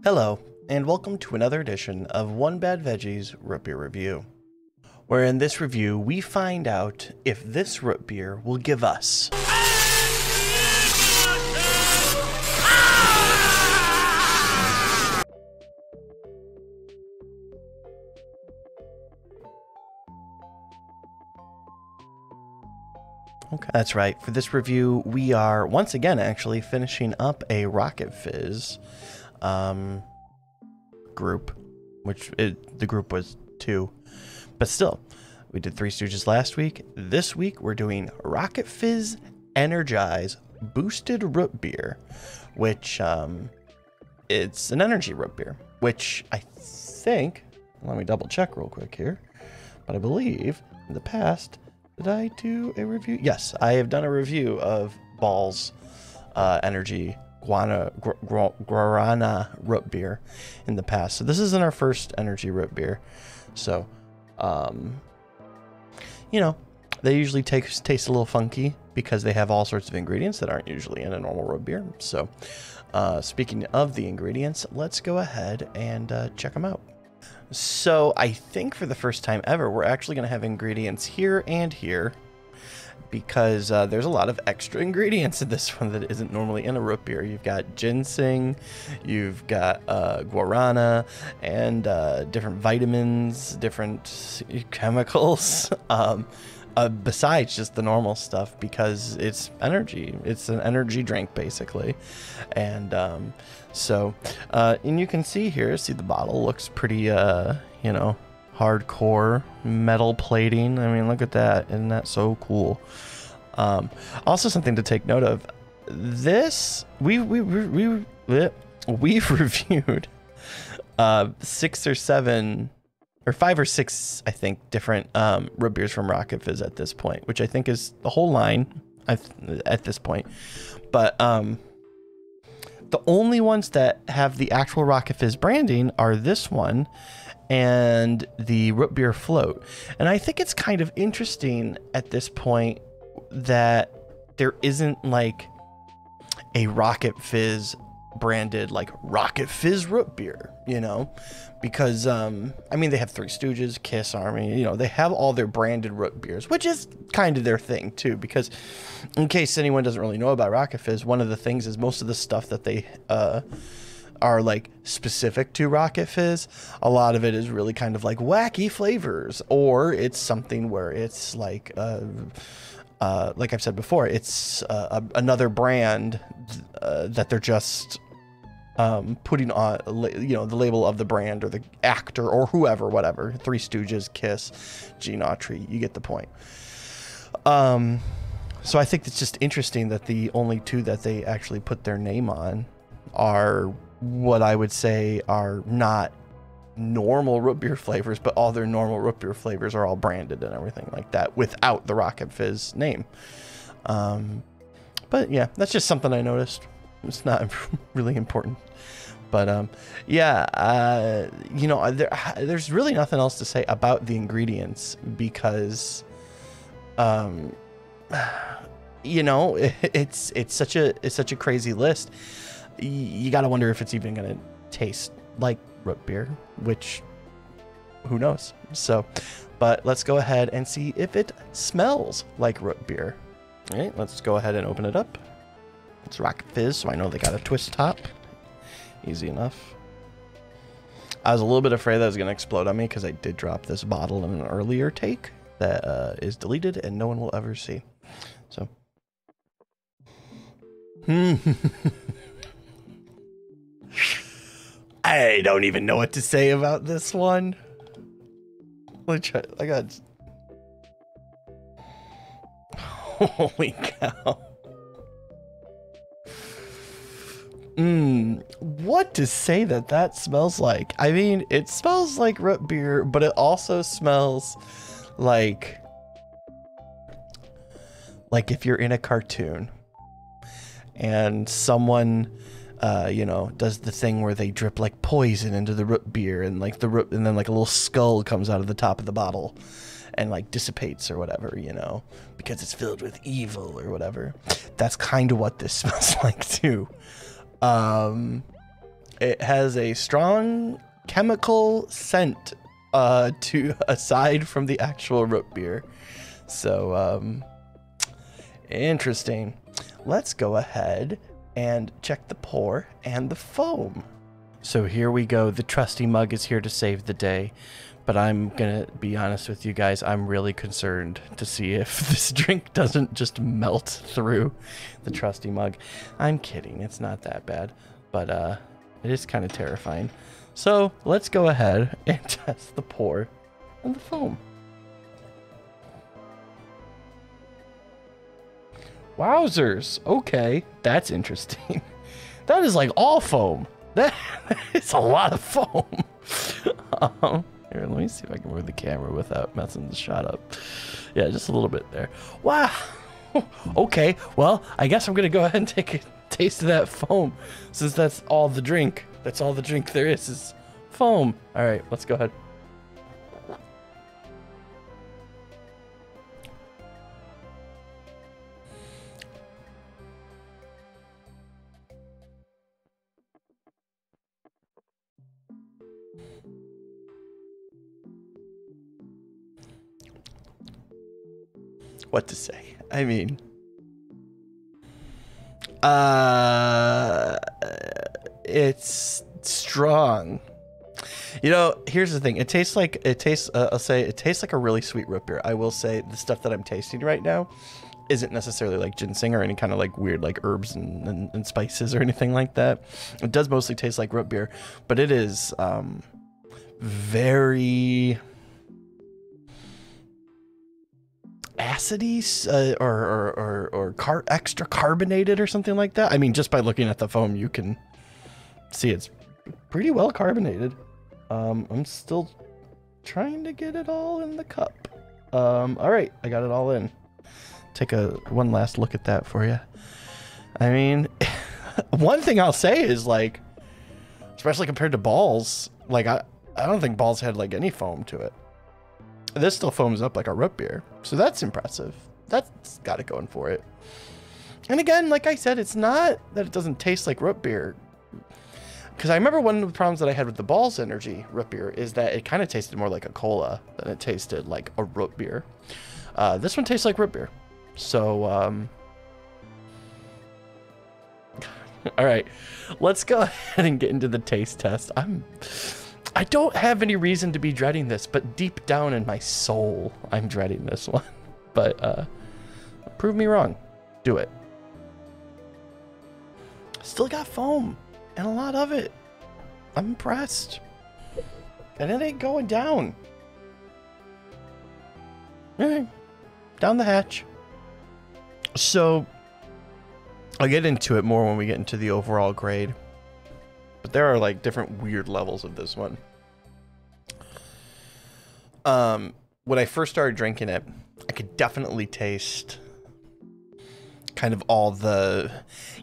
Hello, and welcome to another edition of One Bad Veggies Root Beer Review, where in this review we find out if this root beer will give us Okay, that's right. For this review, we are once again actually finishing up a Rocket Fizz group, which the group was 2, but still, we did Three Stooges last week. This week we're doing Rocket Fizz Energized Boosted Root Beer, which it's an energy root beer, which I think, let me double check real quick here, but I believe in the past, did I do a review? Yes, I have done a review of Ball's energy guarana root beer in the past. So this isn't our first energy root beer. So, you know, they usually taste a little funky because they have all sorts of ingredients that aren't usually in a normal root beer. So, speaking of the ingredients, let's go ahead and check them out. So I think for the first time ever, we're actually going to have ingredients here and here because there's a lot of extra ingredients in this one that isn't normally in a root beer. You've got ginseng, you've got guarana, and different vitamins, different chemicals, besides just the normal stuff because it's energy. It's an energy drink, basically. And and you can see here, see the bottle looks pretty, you know, hardcore metal plating. I mean, look at that. Isn't that so cool? Also something to take note of, this, we've reviewed 6 or 7 or 5 or 6, I think, different root beers from Rocket Fizz at this point, which I think is the whole line at this point. But the only ones that have the actual Rocket Fizz branding are this one and the root beer float. And I think it's kind of interesting at this point that there isn't like a Rocket Fizz branded like Rocket Fizz root beer, you know, because I mean, they have Three Stooges, Kiss Army, you know, they have all their branded root beers, which is kind of their thing too, because in case anyone doesn't really know about Rocket Fizz, one of the things is most of the stuff that they are like specific to Rocket Fizz, a lot of it is really kind of like wacky flavors, or it's something where it's like I've said before, it's another brand that they're just putting on, you know, the label of the brand or the actor or whoever, whatever. Three Stooges, Kiss, Gene Autry, you get the point. So I think it's just interesting that the only 2 that they actually put their name on are what I would say are not normal root beer flavors, but all their normal root beer flavors are all branded and everything like that without the Rocket Fizz name. But yeah, that's just something I noticed. It's not really important, but yeah, you know, there's really nothing else to say about the ingredients because you know, it's such a crazy list. You got to wonder if it's even going to taste like root beer, which who knows. So, but let's go ahead and see if it smells like root beer. All right, let's go ahead and open it up. It's Rocket Fizz, so I know they got a twist top. Easy enough. I was a little bit afraid that it was going to explode on me because I did drop this bottle in an earlier take that is deleted and no one will ever see. So. I don't even know what to say about this one. Which I got. Holy cow. What to say that smells like? I mean, it smells like root beer, but it also smells like if you're in a cartoon and someone you know, does the thing where they drip like poison into the root beer and like and then like a little skull comes out of the top of the bottle and like dissipates or whatever, you know, because it's filled with evil or whatever. That's kind of what this smells like too. It has a strong chemical scent to aside from the actual root beer. So interesting. Let's go ahead and check the pour and the foam. So here we go. The trusty mug is here to save the day. But I'm gonna be honest with you guys, I'm really concerned to see if this drink doesn't just melt through the trusty mug. I'm kidding, it's not that bad, but it is kind of terrifying. So let's go ahead and test the pour and the foam. Wowzers, okay, that's interesting. That is like all foam. That is a lot of foam. Here, let me see if I can move the camera without messing the shot up. Yeah, just a little bit there. Wow. Okay, well, I guess I'm going to go ahead and take a taste of that foam, since that's all the drink. That's all the drink there is foam. All right, let's go ahead. What to say? I mean, it's strong. You know, here's the thing. It tastes like I'll say it tastes like a really sweet root beer. I will say the stuff that I'm tasting right now isn't necessarily like ginseng or any kind of like weird like herbs and spices or anything like that. It does mostly taste like root beer, but it is very acidy or extra carbonated or something like that. I mean, just by looking at the foam, you can see it's pretty well carbonated. I'm still trying to get it all in the cup. All right, I got it all in. Take one last look at that for you. I mean, one thing I'll say is like, especially compared to Balls, like I don't think Balls had like any foam to it. This still foams up like a root beer, so that's impressive. That's got it going for it. And again, like I said, it's not that it doesn't taste like root beer. Because I remember one of the problems that I had with the Balls Energy root beer is that it kind of tasted more like a cola than it tasted like a root beer. This one tastes like root beer. So, all right, let's go ahead and get into the taste test. I don't have any reason to be dreading this, but deep down in my soul, I'm dreading this one. But prove me wrong. Do it. Still got foam, and a lot of it. I'm impressed. And it ain't going down. All right, down the hatch. So, I'll get into it more when we get into the overall grade. But there are like different weird levels of this one. When I first started drinking it, I could definitely taste kind of all the,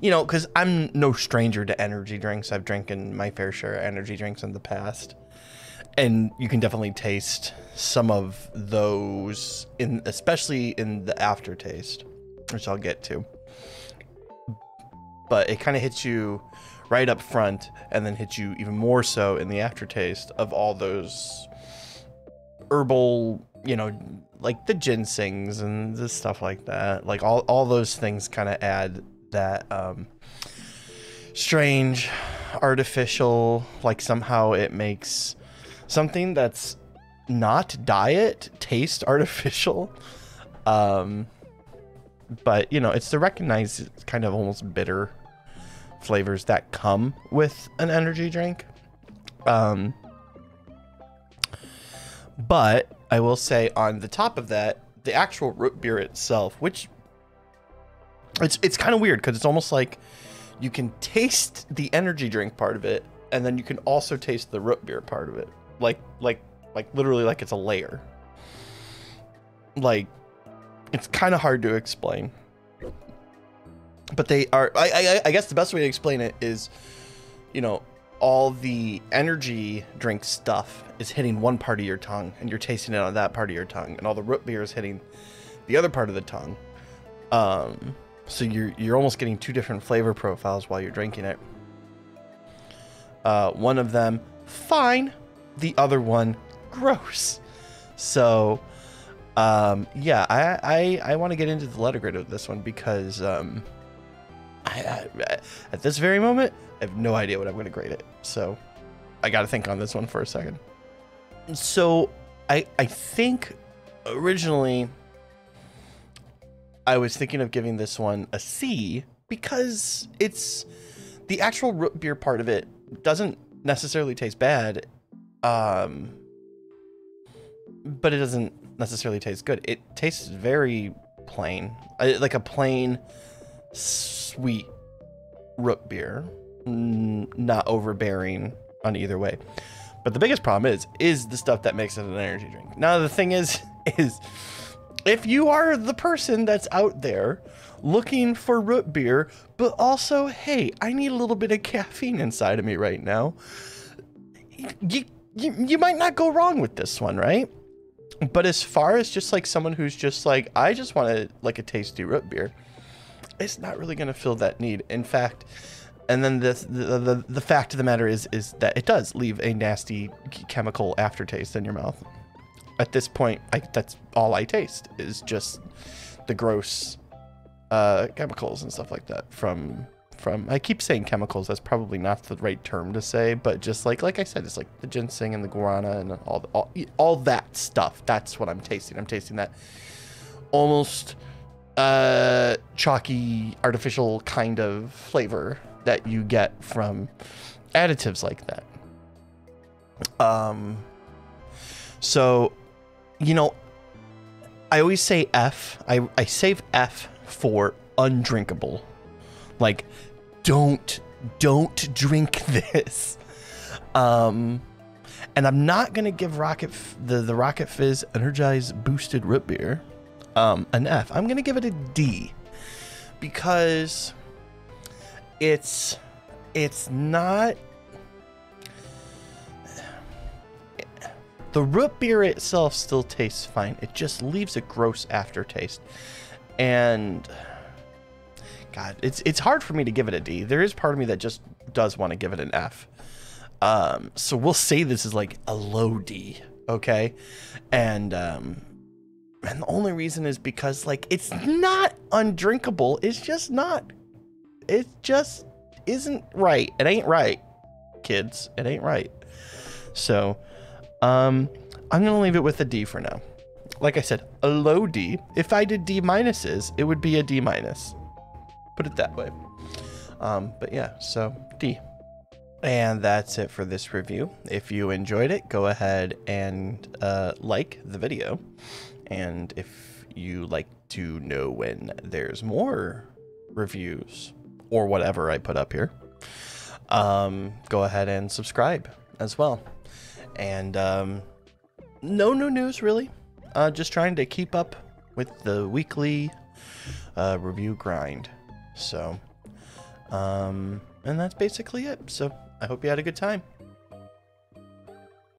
you know, because I'm no stranger to energy drinks. I've drinking my fair share of energy drinks in the past. And you can definitely taste some of those, especially in the aftertaste, which I'll get to. But it kind of hits you right up front and then hits you even more so in the aftertaste of all those herbal, you know, like the ginsengs and the stuff like that. Like all those things kind of add that strange, artificial, like somehow it makes something that's not diet taste artificial. But, you know, it's to recognize kind of almost bitter flavors that come with an energy drink. But I will say on the top of that, the actual root beer itself, which it's kind of weird because it's almost like you can taste the energy drink part of it, and then you can also taste the root beer part of it. Like literally like it's a layer. Like, it's kind of hard to explain. But they are, I guess the best way to explain it is, you know, all the energy drink stuff is hitting one part of your tongue and you're tasting it on that part of your tongue, and all the root beer is hitting the other part of the tongue. So you're almost getting two different flavor profiles while you're drinking it. One of them, fine. The other one, gross. So, yeah, I want to get into the letter grade of this one because at this very moment, I have no idea what I'm going to grade it. So I got to think on this one for a second. So I think originally I was thinking of giving this one a C because it's the actual root beer part of it doesn't necessarily taste bad. But it doesn't necessarily taste good. It tastes very plain, like a plain sweet root beer, not overbearing on either way. But the biggest problem is the stuff that makes it an energy drink. Now the thing is if you are the person that's out there looking for root beer, but also, hey, I need a little bit of caffeine inside of me right now, you might not go wrong with this one, right? But as far as just like someone who's just like, I just want like a tasty root beer, it's not really going to fill that need. In fact, and then the fact of the matter is that it does leave a nasty chemical aftertaste in your mouth. At this point, that's all I taste is just the gross chemicals and stuff like that from I keep saying chemicals. That's probably not the right term to say, but just like I said, it's like the ginseng and the guarana and all that stuff. That's what I'm tasting. I'm tasting that almost chalky, artificial kind of flavor that you get from additives like that. So, you know, I always say F. I save F for undrinkable. Like, don't drink this. And I'm not gonna give the Rocket Fizz Energized Boosted Root Beer an F. I'm gonna give it a D because it's not. The root beer itself still tastes fine. It just leaves a gross aftertaste, and God, it's hard for me to give it a D. There is part of me that just does want to give it an F. So we'll say this is like a low D, okay? And the only reason is because like it's not undrinkable. It's just not. It just isn't right. It ain't right, kids. It ain't right. So I'm gonna leave it with a D for now. Like I said, a low D. If I did D minuses, it would be a D minus. Put it that way. But yeah, so D. And that's it for this review. If you enjoyed it, go ahead and like the video. And if you like to know when there's more reviews or whatever I put up here, go ahead and subscribe as well. And no new news really. Just trying to keep up with the weekly review grind. So, and that's basically it. So I hope you had a good time.